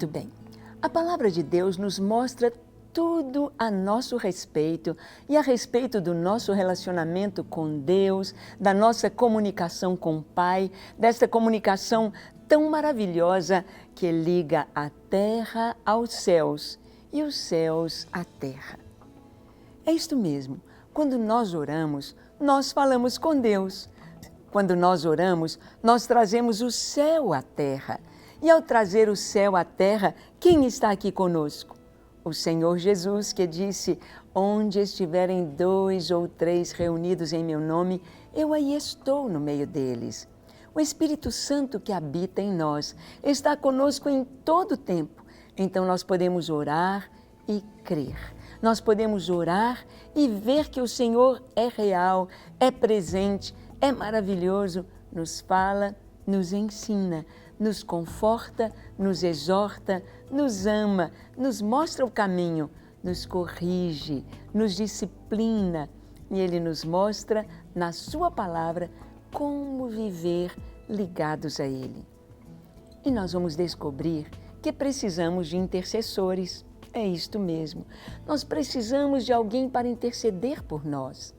Muito bem. A palavra de Deus nos mostra tudo a nosso respeito e a respeito do nosso relacionamento com Deus, da nossa comunicação com o Pai, dessa comunicação tão maravilhosa que liga a terra aos céus e os céus à terra. É isto mesmo. Quando nós oramos, nós falamos com Deus. Quando nós oramos, nós trazemos o céu à terra. E ao trazer o céu à terra, quem está aqui conosco? O Senhor Jesus, que disse: onde estiverem 2 ou 3 reunidos em meu nome, eu aí estou no meio deles. O Espírito Santo que habita em nós está conosco em todo o tempo. Então nós podemos orar e crer. Nós podemos orar e ver que o Senhor é real, é presente, é maravilhoso, nos fala, nos ensina, nos conforta, nos exorta, nos ama, nos mostra o caminho, nos corrige, nos disciplina e Ele nos mostra na Sua palavra como viver ligados a Ele. E nós vamos descobrir que precisamos de intercessores. É isto mesmo. Nós precisamos de alguém para interceder por nós.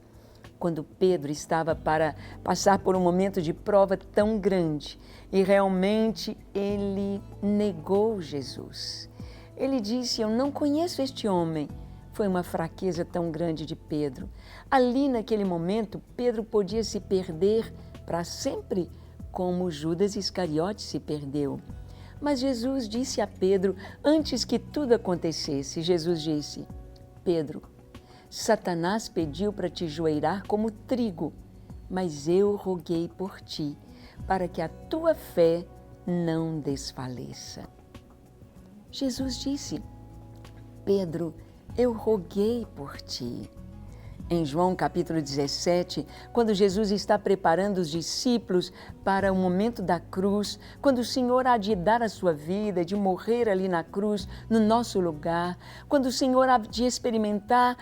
Quando Pedro estava para passar por um momento de prova tão grande e realmente ele negou Jesus. Ele disse: eu não conheço este homem. Foi uma fraqueza tão grande de Pedro. Ali naquele momento, Pedro podia se perder para sempre, como Judas Iscariote se perdeu. Mas Jesus disse a Pedro, antes que tudo acontecesse, Jesus disse: Pedro, Satanás pediu para te joeirar como trigo, mas eu roguei por ti, para que a tua fé não desfaleça. Jesus disse: Pedro, eu roguei por ti. Em João capítulo 17, quando Jesus está preparando os discípulos para o momento da cruz, quando o Senhor há de dar a sua vida, de morrer ali na cruz, no nosso lugar, quando o Senhor há de experimentar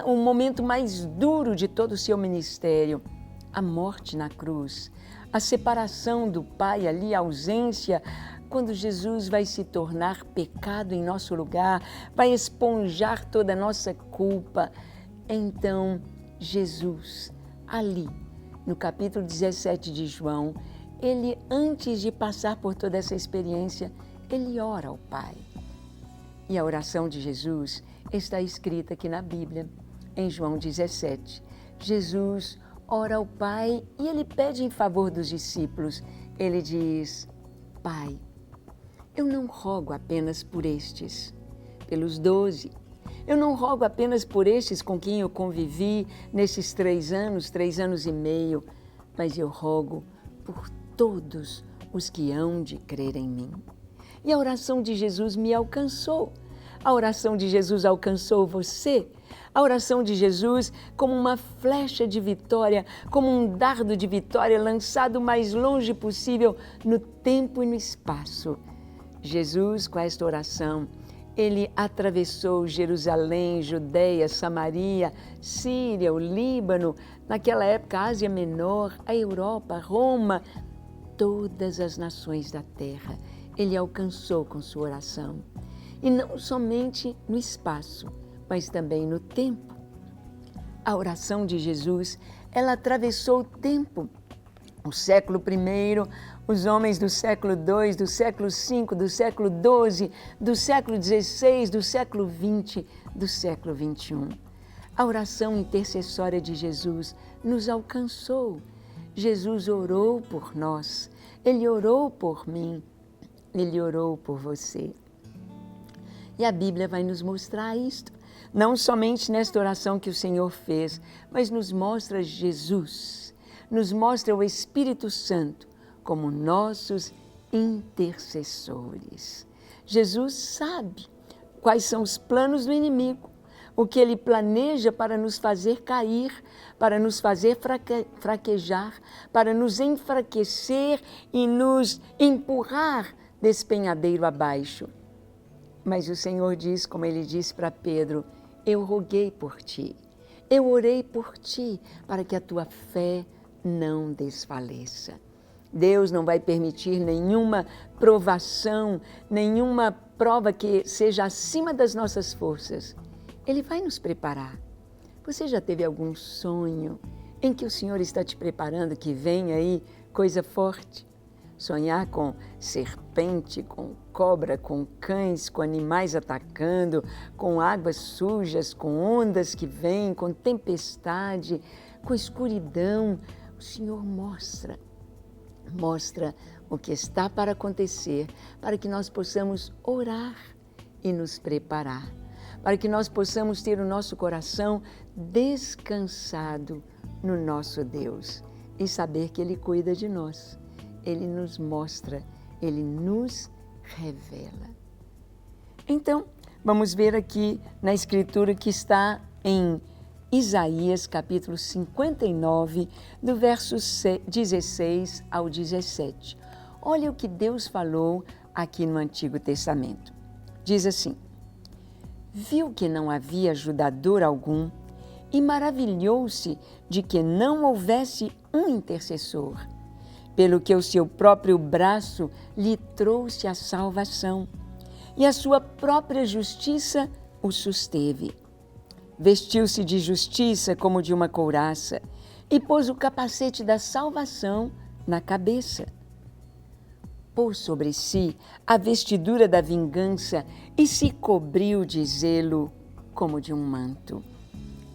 o momento mais duro de todo o seu ministério, a morte na cruz, a separação do Pai ali, a ausência, quando Jesus vai se tornar pecado em nosso lugar, vai esponjar toda a nossa culpa. Então, Jesus, ali, no capítulo 17 de João, ele, antes de passar por toda essa experiência, ele ora ao Pai. E a oração de Jesus está escrita aqui na Bíblia, em João 17. Jesus ora ao Pai e ele pede em favor dos discípulos. Ele diz: Pai, eu não rogo apenas por estes, pelos 12. Eu não rogo apenas por estes com quem eu convivi nesses 3 anos e meio, mas eu rogo por todos os que hão de crer em mim. E a oração de Jesus me alcançou. A oração de Jesus alcançou você. A oração de Jesus, como uma flecha de vitória, como um dardo de vitória lançado o mais longe possível no tempo e no espaço. Jesus, com esta oração, ele atravessou Jerusalém, Judeia, Samaria, Síria, o Líbano, naquela época a Ásia Menor, a Europa, Roma, todas as nações da terra. Ele alcançou com sua oração. E não somente no espaço, mas também no tempo. A oração de Jesus, ela atravessou o tempo. O século I, os homens do século II, do século V, do século XII, do século XVI, do século XX, do século XXI. A oração intercessória de Jesus nos alcançou. Jesus orou por nós, Ele orou por mim, Ele orou por você. E a Bíblia vai nos mostrar isto, não somente nesta oração que o Senhor fez, mas nos mostra Jesus, nos mostra o Espírito Santo como nossos intercessores. Jesus sabe quais são os planos do inimigo, o que ele planeja para nos fazer cair, para nos fazer fraquejar, para nos enfraquecer e nos empurrar despenhadeiro abaixo. Mas o Senhor diz, como ele disse para Pedro: eu roguei por ti, eu orei por ti, para que a tua fé não desfaleça. Deus não vai permitir nenhuma provação, nenhuma prova que seja acima das nossas forças. Ele vai nos preparar. Você já teve algum sonho em que o Senhor está te preparando que vem aí coisa forte? Sonhar com serpente, com cobra, com cães, com animais atacando, com águas sujas, com ondas que vêm, com tempestade, com escuridão. O Senhor mostra o que está para acontecer, para que nós possamos orar e nos preparar, para que nós possamos ter o nosso coração descansado no nosso Deus e saber que Ele cuida de nós. Ele nos mostra, Ele nos revela. Então, vamos ver aqui na Escritura que está em Isaías, capítulo 59, do verso 16 ao 17. Olha o que Deus falou aqui no Antigo Testamento. Diz assim: viu que não havia ajudador algum e maravilhou-se de que não houvesse um intercessor, pelo que o seu próprio braço lhe trouxe a salvação, e a sua própria justiça o susteve. Vestiu-se de justiça como de uma couraça, e pôs o capacete da salvação na cabeça. Pôs sobre si a vestidura da vingança e se cobriu de zelo como de um manto.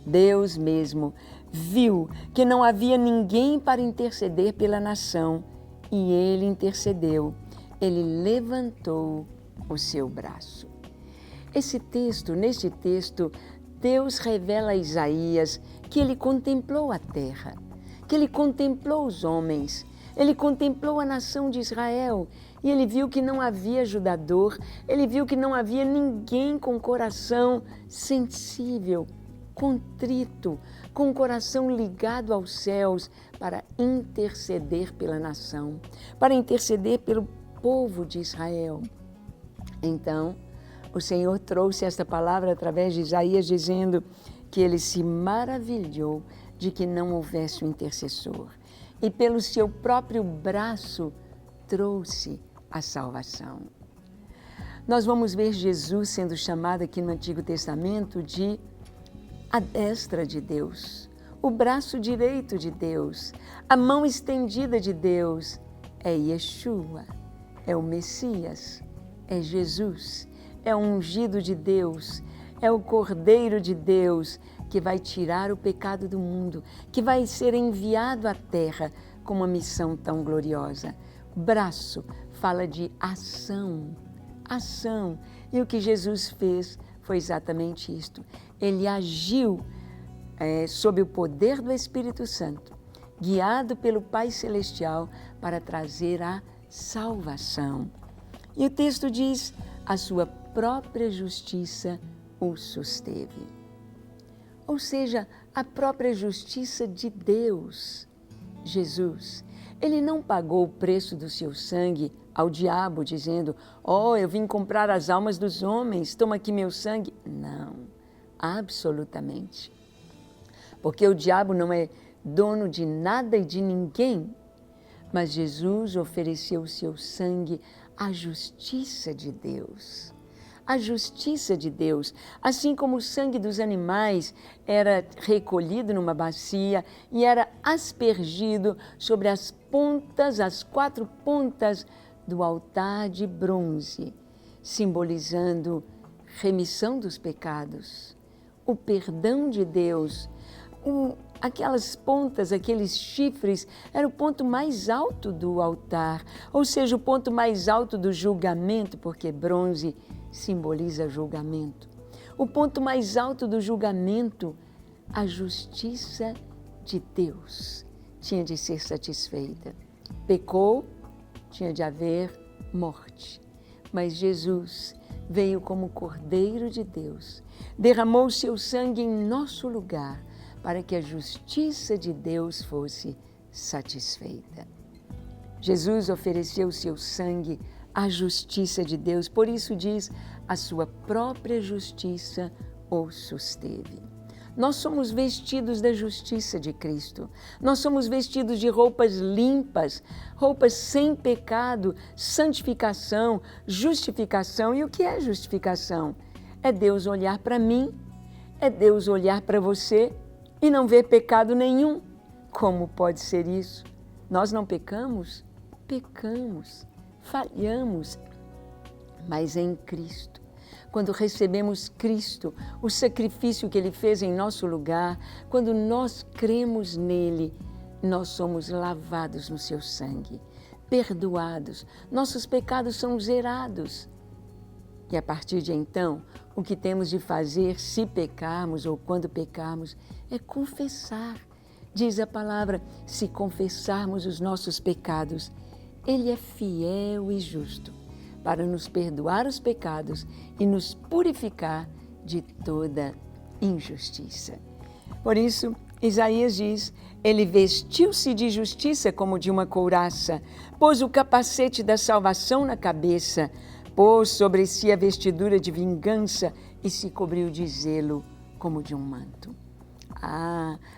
Deus mesmo viu que não havia ninguém para interceder pela nação, e Ele intercedeu. Ele levantou o seu braço. Neste texto, Deus revela a Isaías que ele contemplou a terra, que ele contemplou os homens, ele contemplou a nação de Israel e ele viu que não havia ajudador, ele viu que não havia ninguém com coração sensível, contrito, com o coração ligado aos céus para interceder pela nação, para interceder pelo povo de Israel. Então, o Senhor trouxe esta palavra através de Isaías, dizendo que ele se maravilhou de que não houvesse um intercessor e pelo seu próprio braço trouxe a salvação. Nós vamos ver Jesus sendo chamado aqui no Antigo Testamento de a destra de Deus, o braço direito de Deus, a mão estendida de Deus. É Yeshua, é o Messias, é Jesus. É o ungido de Deus, é o Cordeiro de Deus que vai tirar o pecado do mundo, que vai ser enviado à terra com uma missão tão gloriosa. Braço fala de ação, ação. E o que Jesus fez foi exatamente isto. Ele agiu sob o poder do Espírito Santo, guiado pelo Pai Celestial para trazer a salvação. E o texto diz: a sua própria justiça o susteve. Ou seja, a própria justiça de Deus. Jesus, ele não pagou o preço do seu sangue ao diabo, dizendo: oh, eu vim comprar as almas dos homens, toma aqui meu sangue. Não, absolutamente. Porque o diabo não é dono de nada e de ninguém, mas Jesus ofereceu o seu sangue à justiça de Deus. A justiça de Deus, assim como o sangue dos animais era recolhido numa bacia e era aspergido sobre as 4 pontas do altar de bronze, simbolizando remissão dos pecados, o perdão de Deus. Aquelas pontas, aqueles chifres, era o ponto mais alto do altar, ou seja, o ponto mais alto do julgamento, porque bronze simboliza julgamento. O ponto mais alto do julgamento, a justiça de Deus tinha de ser satisfeita. Pecou, tinha de haver morte. Mas Jesus veio como Cordeiro de Deus, derramou seu sangue em nosso lugar, para que a justiça de Deus fosse satisfeita. Jesus ofereceu seu sangue à justiça de Deus, por isso diz: a sua própria justiça o susteve. Nós somos vestidos da justiça de Cristo. Nós somos vestidos de roupas limpas, roupas sem pecado, santificação, justificação. E o que é justificação? É Deus olhar para mim, é Deus olhar para você e não ver pecado nenhum. Como pode ser isso? Nós não pecamos? Pecamos, falhamos, mas em Cristo. Quando recebemos Cristo, o sacrifício que Ele fez em nosso lugar, quando nós cremos nele, nós somos lavados no seu sangue, perdoados, nossos pecados são zerados. E a partir de então, o que temos de fazer se pecarmos ou quando pecarmos é confessar. Diz a palavra, se confessarmos os nossos pecados, Ele é fiel e justo para nos perdoar os pecados e nos purificar de toda injustiça. Por isso, Isaías diz, ele vestiu-se de justiça como de uma couraça, pôs o capacete da salvação na cabeça, pôs sobre si a vestidura de vingança e se cobriu de zelo como de um manto.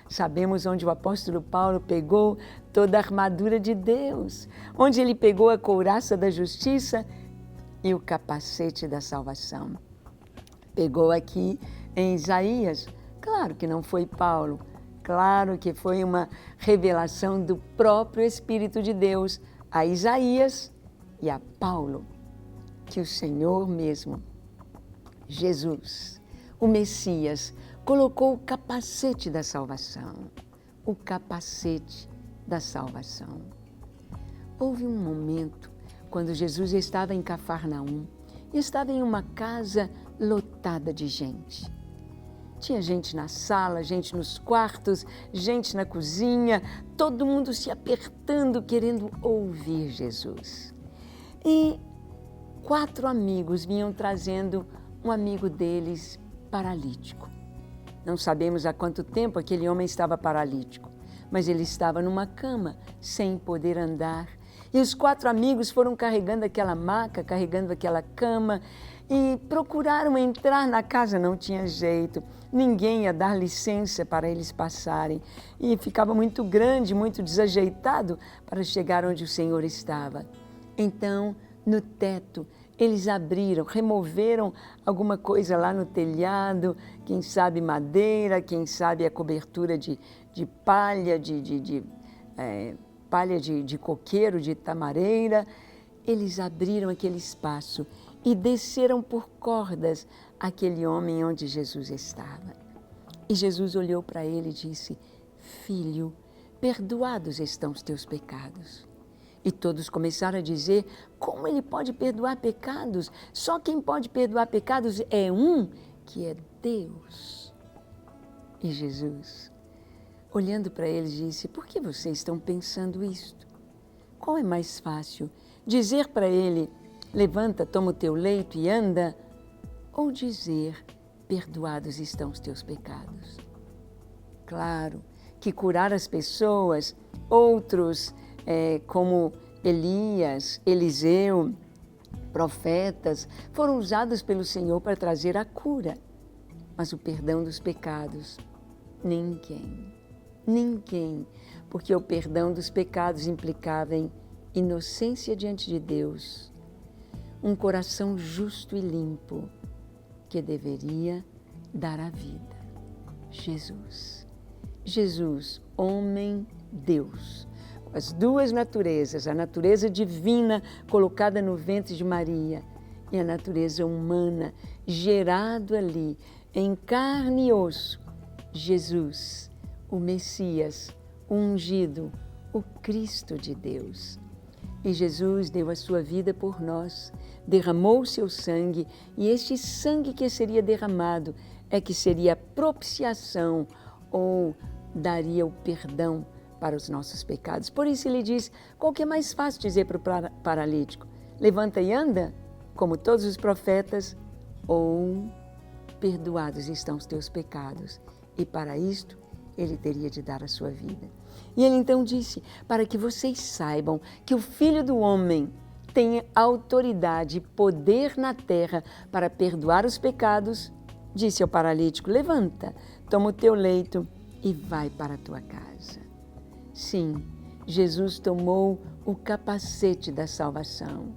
Sabemos onde o apóstolo Paulo pegou toda a armadura de Deus, onde ele pegou a couraça da justiça e o capacete da salvação. Pegou aqui em Isaías. Claro que não foi Paulo, claro que foi uma revelação do próprio Espírito de Deus a Isaías e a Paulo, que o Senhor mesmo, Jesus, o Messias, colocou o capacete da salvação. O capacete da salvação. Houve um momento quando Jesus estava em Cafarnaum e estava em uma casa lotada de gente. Tinha gente na sala, gente nos quartos, gente na cozinha, todo mundo se apertando, querendo ouvir Jesus. E 4 amigos vinham trazendo um amigo deles paralítico. Não sabemos há quanto tempo aquele homem estava paralítico, mas ele estava numa cama, sem poder andar. E os 4 amigos foram carregando aquela maca, carregando aquela cama e procuraram entrar na casa, não tinha jeito. Ninguém ia dar licença para eles passarem. E ficava muito grande, muito desajeitado para chegar onde o Senhor estava. Então, no teto, eles abriram, removeram alguma coisa lá no telhado, quem sabe madeira, quem sabe a cobertura de palha, palha de coqueiro, de tamareira. Eles abriram aquele espaço e desceram por cordas aquele homem onde Jesus estava. E Jesus olhou para ele e disse, filho, perdoados estão os teus pecados. E todos começaram a dizer, como ele pode perdoar pecados? Só quem pode perdoar pecados é um que é Deus. E Jesus, olhando para eles, disse, por que vocês estão pensando isto? Qual é mais fácil? Dizer para ele, levanta, toma o teu leito e anda? Ou dizer, perdoados estão os teus pecados? Claro que curar as pessoas, outros como Elias, Eliseu, profetas, foram usados pelo Senhor para trazer a cura. Mas o perdão dos pecados, ninguém, porque o perdão dos pecados implicava em inocência diante de Deus, um coração justo e limpo que deveria dar a vida. Jesus, homem, Deus, as 2 naturezas, a natureza divina colocada no ventre de Maria e a natureza humana gerado ali em carne e osso, Jesus, o Messias, o ungido, o Cristo de Deus. E Jesus deu a sua vida por nós, derramou o seu sangue, e este sangue que seria derramado é que seria a propiciação ou daria o perdão para os nossos pecados. Por isso ele diz, qual que é mais fácil dizer para o paralítico? Levanta e anda, como todos os profetas, ou perdoados estão os teus pecados. E para isto, ele teria de dar a sua vida. E ele então disse, para que vocês saibam que o Filho do Homem tem autoridade e poder na terra para perdoar os pecados, disse ao paralítico, levanta, toma o teu leito e vai para a tua casa. Sim, Jesus tomou o capacete da salvação.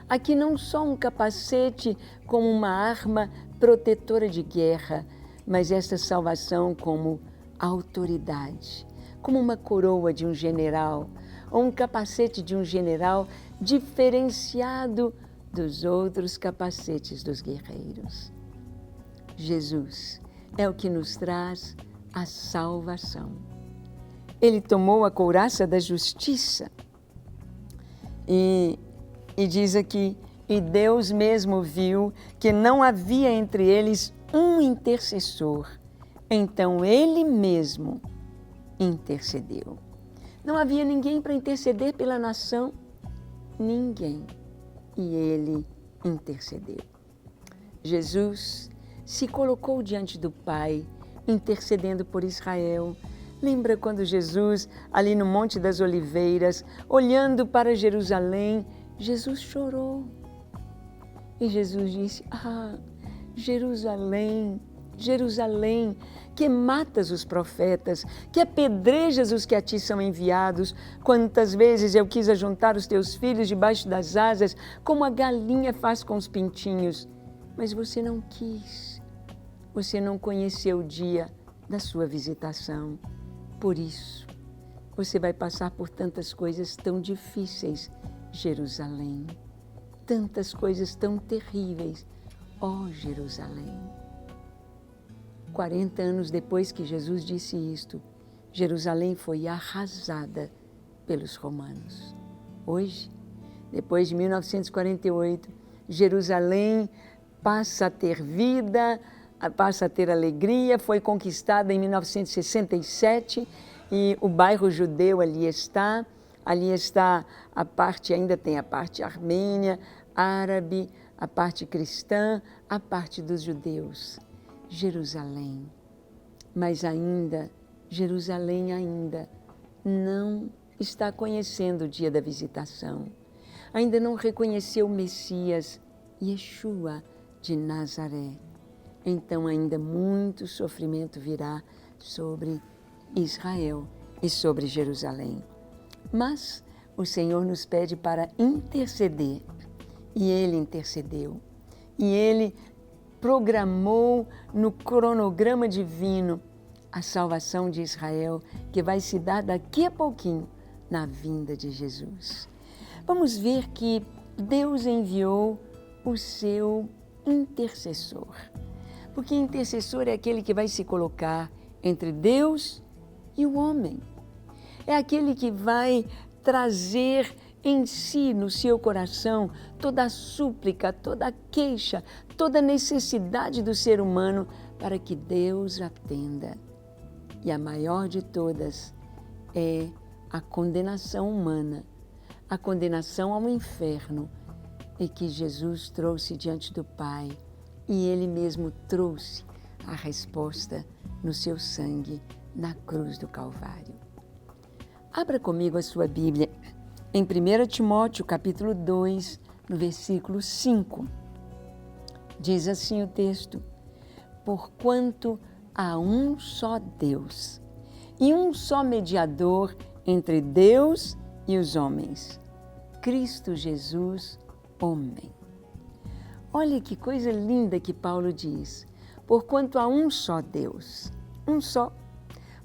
Aqui não só um capacete como uma arma protetora de guerra, mas esta salvação como autoridade, como uma coroa de um general, ou um capacete de um general diferenciado dos outros capacetes dos guerreiros. Jesus é o que nos traz a salvação. Ele tomou a couraça da justiça e diz aqui, e Deus mesmo viu que não havia entre eles um intercessor, então Ele mesmo intercedeu. Não havia ninguém para interceder pela nação, ninguém, e Ele intercedeu. Jesus se colocou diante do Pai, intercedendo por Israel. Lembra quando Jesus, ali no Monte das Oliveiras, olhando para Jerusalém, Jesus chorou. E Jesus disse, Jerusalém, Jerusalém, que matas os profetas, que apedrejas os que a ti são enviados. Quantas vezes eu quis ajuntar os teus filhos debaixo das asas, como a galinha faz com os pintinhos. Mas você não quis. Você não conheceu o dia da sua visitação. Por isso, você vai passar por tantas coisas tão difíceis, Jerusalém. Tantas coisas tão terríveis, ó Jerusalém. 40 anos depois que Jesus disse isto, Jerusalém foi arrasada pelos romanos. Hoje, depois de 1948, Jerusalém passa a ter vida, passa a ter alegria, foi conquistada em 1967 e o bairro judeu ali está a parte, ainda tem a parte armênia, árabe, a parte cristã, a parte dos judeus. Jerusalém, mas ainda, Jerusalém ainda não está conhecendo o dia da visitação, ainda não reconheceu o Messias, Yeshua de Nazaré. Então ainda muito sofrimento virá sobre Israel e sobre Jerusalém. Mas o Senhor nos pede para interceder, e Ele intercedeu, e Ele programou no cronograma divino a salvação de Israel, que vai se dar daqui a pouquinho na vinda de Jesus. Vamos ver que Deus enviou o seu intercessor, porque intercessor é aquele que vai se colocar entre Deus e o homem. É aquele que vai trazer em si, no seu coração, toda a súplica, toda a queixa, toda a necessidade do ser humano para que Deus atenda. E a maior de todas é a condenação humana, a condenação ao inferno, e que Jesus trouxe diante do Pai, e Ele mesmo trouxe a resposta no seu sangue, na cruz do Calvário. Abra comigo a sua Bíblia em 1 Timóteo, capítulo 2, no versículo 5. Diz assim o texto: porquanto há um só Deus e um só mediador entre Deus e os homens, Cristo Jesus, homem. Olha que coisa linda que Paulo diz. Porquanto há um só Deus, um só.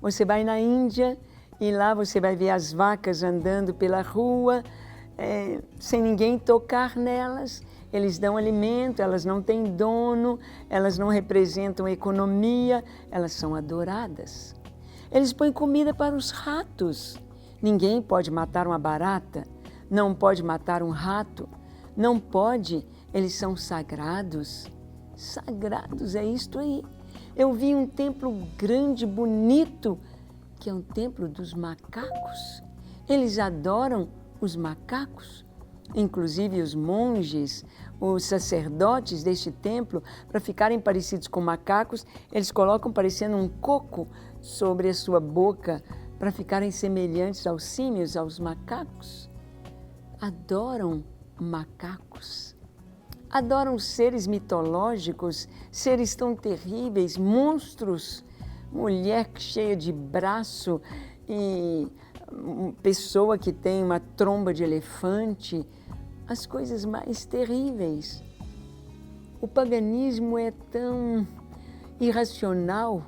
Você vai na Índia e lá você vai ver as vacas andando pela rua, sem ninguém tocar nelas. Eles dão alimento, elas não têm dono, elas não representam economia, elas são adoradas. Eles põem comida para os ratos. Ninguém pode matar uma barata, não pode matar um rato, não pode, eles são sagrados. Sagrados, é isto aí. Eu vi um templo grande, bonito, que é um templo dos macacos. Eles adoram os macacos, inclusive os monges, os sacerdotes deste templo, para ficarem parecidos com macacos, eles colocam parecendo um coco sobre a sua boca, para ficarem semelhantes aos símios, aos macacos. Adoram macacos. Adoram seres mitológicos, seres tão terríveis, monstros, mulher cheia de braço e pessoa que tem uma tromba de elefante, as coisas mais terríveis. O paganismo é tão irracional.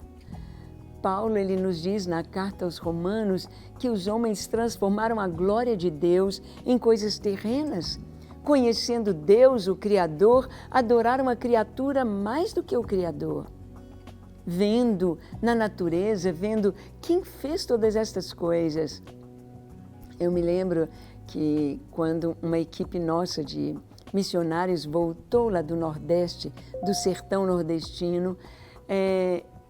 Paulo, ele nos diz na carta aos Romanos que os homens transformaram a glória de Deus em coisas terrenas. Conhecendo Deus, o Criador, adoraram a criatura mais do que o Criador. Vendo na natureza, vendo quem fez todas estas coisas. Eu me lembro que quando uma equipe nossa de missionários voltou lá do Nordeste, do sertão nordestino,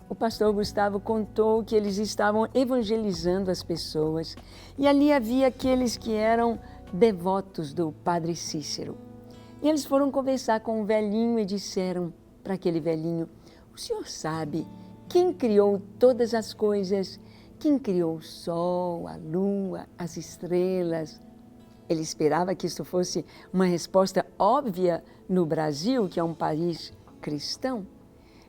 o pastor Gustavo contou que eles estavam evangelizando as pessoas e ali havia aqueles que eram devotos do Padre Cícero. E eles foram conversar com um velhinho e disseram para aquele velhinho: o senhor sabe quem criou todas as coisas? Quem criou o sol, a lua, as estrelas? Ele esperava que isso fosse uma resposta óbvia no Brasil, que é um país cristão.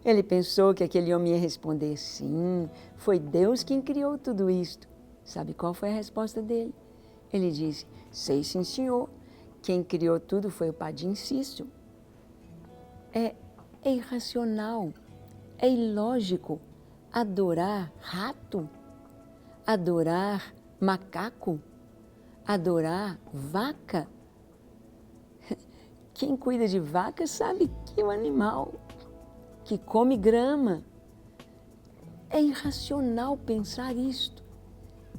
Ele pensou que aquele homem ia responder: sim, foi Deus quem criou tudo isto. Sabe qual foi a resposta dele? Ele disse: sei sim, senhor. Quem criou tudo foi o Padre Cícero. É irracional, é ilógico adorar rato, adorar macaco, adorar vaca. Quem cuida de vaca sabe que é um animal que come grama. É irracional pensar isto.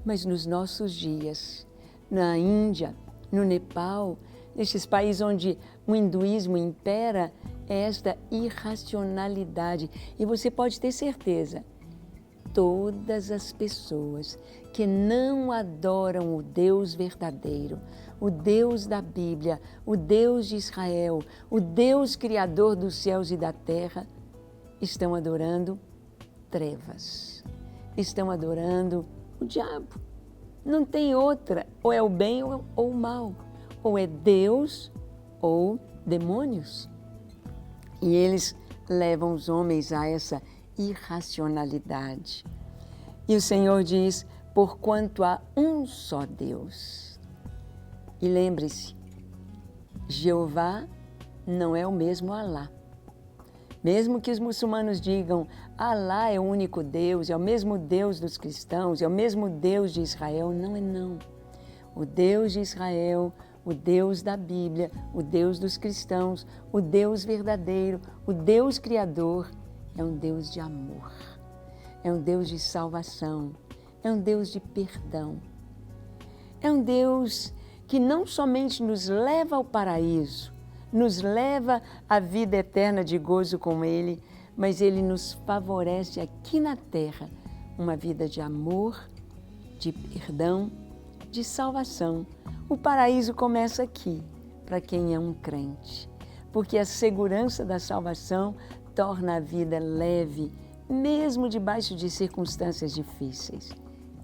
Mas nos nossos dias, na Índia, no Nepal, nestes países onde o hinduísmo impera, é esta irracionalidade. E você pode ter certeza, todas as pessoas que não adoram o Deus verdadeiro, o Deus da Bíblia, o Deus de Israel, o Deus criador dos céus e da terra, estão adorando trevas, estão adorando o diabo. Não tem outra, ou é o bem ou o mal, ou é Deus ou demônios. E eles levam os homens a essa irracionalidade. E o Senhor diz: porquanto há um só Deus. E lembre-se, Jeová não é o mesmo Alá. Mesmo que os muçulmanos digam Alá é o único Deus, é o mesmo Deus dos cristãos, é o mesmo Deus de Israel, não é não. O Deus de Israel, o Deus da Bíblia, o Deus dos cristãos, o Deus verdadeiro, o Deus criador, é um Deus de amor, é um Deus de salvação, é um Deus de perdão. É um Deus que não somente nos leva ao paraíso, nos leva à vida eterna de gozo com Ele, mas Ele nos favorece aqui na terra uma vida de amor, de perdão, de salvação. O paraíso começa aqui, para quem é um crente, porque a segurança da salvação torna a vida leve, mesmo debaixo de circunstâncias difíceis.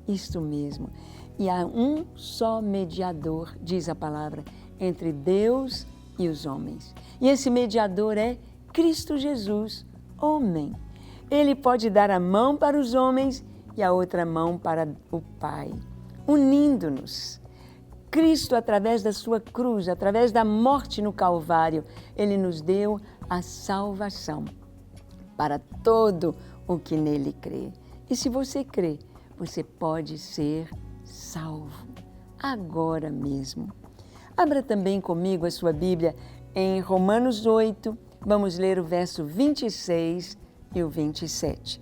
Isto mesmo. E há um só mediador, diz a palavra, entre Deus e os homens. E esse mediador é Cristo Jesus, homem. Ele pode dar a mão para os homens e a outra mão para o Pai, unindo-nos. Cristo, através da sua cruz, através da morte no Calvário, Ele nos deu a salvação para todo o que nele crê. E se você crê, você pode ser salvo, agora mesmo. Abra também comigo a sua Bíblia em Romanos 8, vamos ler o verso 26 e o 27.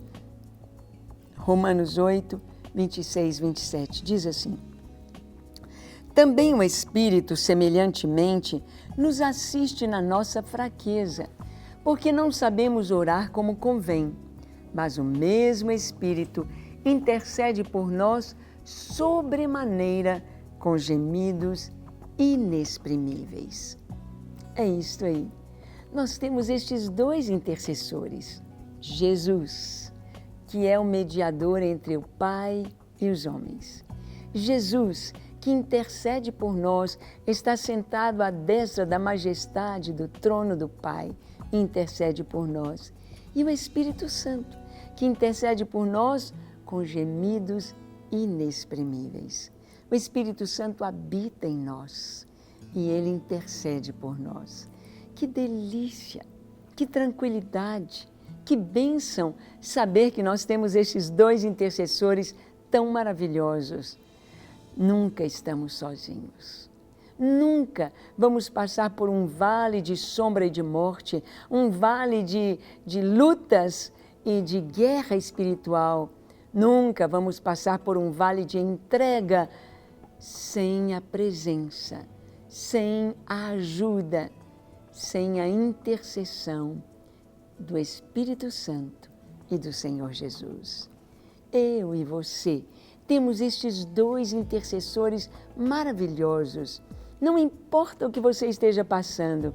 Romanos 8, 26, 27, diz assim: também o Espírito, semelhantemente, nos assiste na nossa fraqueza, porque não sabemos orar como convém, mas o mesmo Espírito intercede por nós sobremaneira com gemidos inexprimíveis. É isto aí. Nós temos estes dois intercessores. Jesus, que é o mediador entre o Pai e os homens. Jesus, que intercede por nós, está sentado à destra da majestade do trono do Pai, intercede por nós. E o Espírito Santo, que intercede por nós com gemidos inexprimíveis. O Espírito Santo habita em nós e Ele intercede por nós. Que delícia, que tranquilidade, que bênção saber que nós temos estes dois intercessores tão maravilhosos. Nunca estamos sozinhos. Nunca vamos passar por um vale de sombra e de morte, um vale de lutas e de guerra espiritual. Nunca vamos passar por um vale de entrega sem a presença, sem a ajuda, sem a intercessão do Espírito Santo e do Senhor Jesus. Eu e você temos estes dois intercessores maravilhosos. Não importa o que você esteja passando,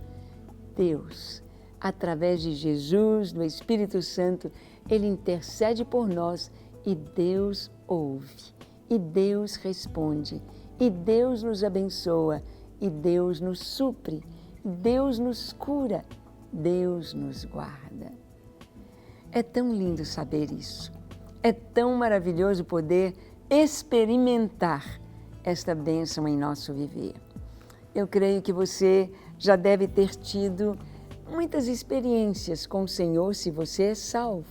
Deus, através de Jesus, do Espírito Santo, Ele intercede por nós e Deus ouve, e Deus responde, e Deus nos abençoa, e Deus nos supre, Deus nos cura, Deus nos guarda. É tão lindo saber isso. É tão maravilhoso poder experimentar esta bênção em nosso viver. Eu creio que você já deve ter tido muitas experiências com o Senhor, se você é salvo.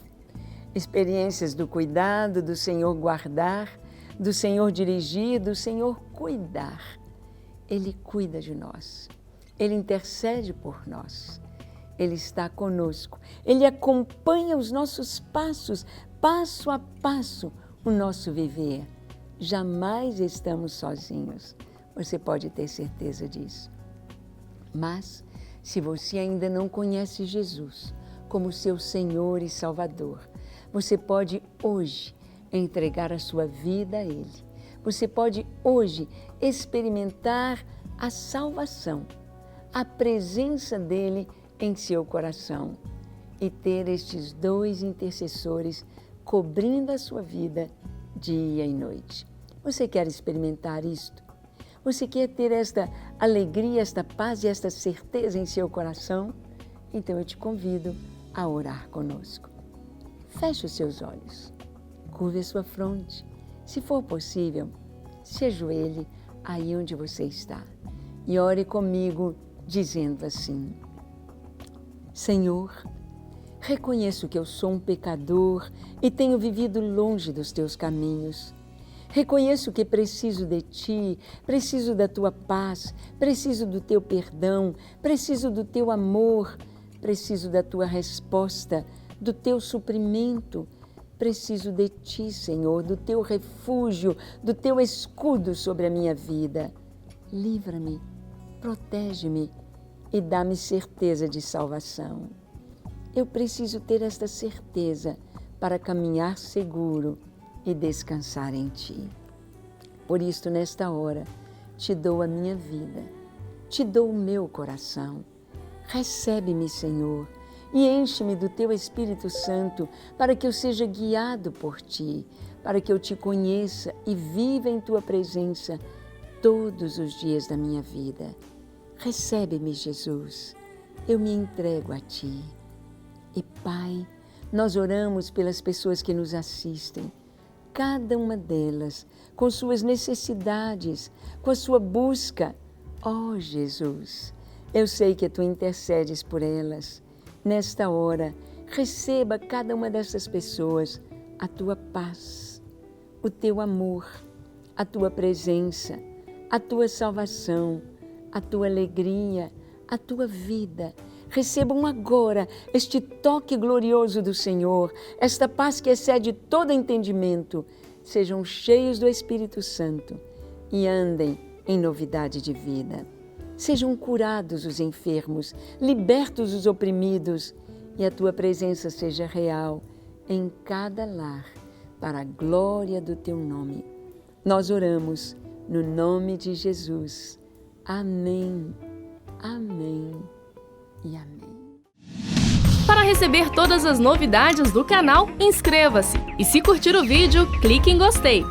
Experiências do cuidado, do Senhor guardar, do Senhor dirigir, do Senhor cuidar. Ele cuida de nós. Ele intercede por nós. Ele está conosco. Ele acompanha os nossos passos, passo a passo, o nosso viver. Jamais estamos sozinhos. Você pode ter certeza disso. Mas, se você ainda não conhece Jesus como seu Senhor e Salvador, você pode hoje entregar a sua vida a Ele. Você pode hoje experimentar a salvação, a presença dEle em seu coração e ter estes dois intercessores cobrindo a sua vida dia e noite. Você quer experimentar isto? Você quer ter esta alegria, esta paz e esta certeza em seu coração? Então eu te convido a orar conosco. Feche os seus olhos, curve a sua fronte. Se for possível, se ajoelhe aí onde você está e ore comigo dizendo assim: Senhor, reconheço que eu sou um pecador e tenho vivido longe dos teus caminhos. Reconheço que preciso de Ti, preciso da Tua paz, preciso do Teu perdão, preciso do Teu amor, preciso da Tua resposta, do Teu suprimento. Preciso de Ti, Senhor, do Teu refúgio, do Teu escudo sobre a minha vida. Livra-me, protege-me e dá-me certeza de salvação. Eu preciso ter esta certeza para caminhar seguro e descansar em Ti. Por isto, nesta hora, Te dou a minha vida, Te dou o meu coração. Recebe-me, Senhor, e enche-me do Teu Espírito Santo para que eu seja guiado por Ti, para que eu Te conheça e viva em Tua presença todos os dias da minha vida. Recebe-me, Jesus, eu me entrego a Ti. E, Pai, nós oramos pelas pessoas que nos assistem, cada uma delas com suas necessidades, com a sua busca. Ó Jesus, eu sei que Tu intercedes por elas. Nesta hora, receba cada uma dessas pessoas a Tua paz, o Teu amor, a Tua presença, a Tua salvação, a Tua alegria, a Tua vida. Recebam agora este toque glorioso do Senhor, esta paz que excede todo entendimento. Sejam cheios do Espírito Santo e andem em novidade de vida. Sejam curados os enfermos, libertos os oprimidos e a Tua presença seja real em cada lar, para a glória do Teu nome. Nós oramos no nome de Jesus. Amém, amém e amém. Para receber todas as novidades do canal, inscreva-se e, se curtir o vídeo, clique em gostei.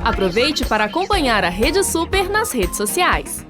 Aproveite para acompanhar a Rede Super nas redes sociais.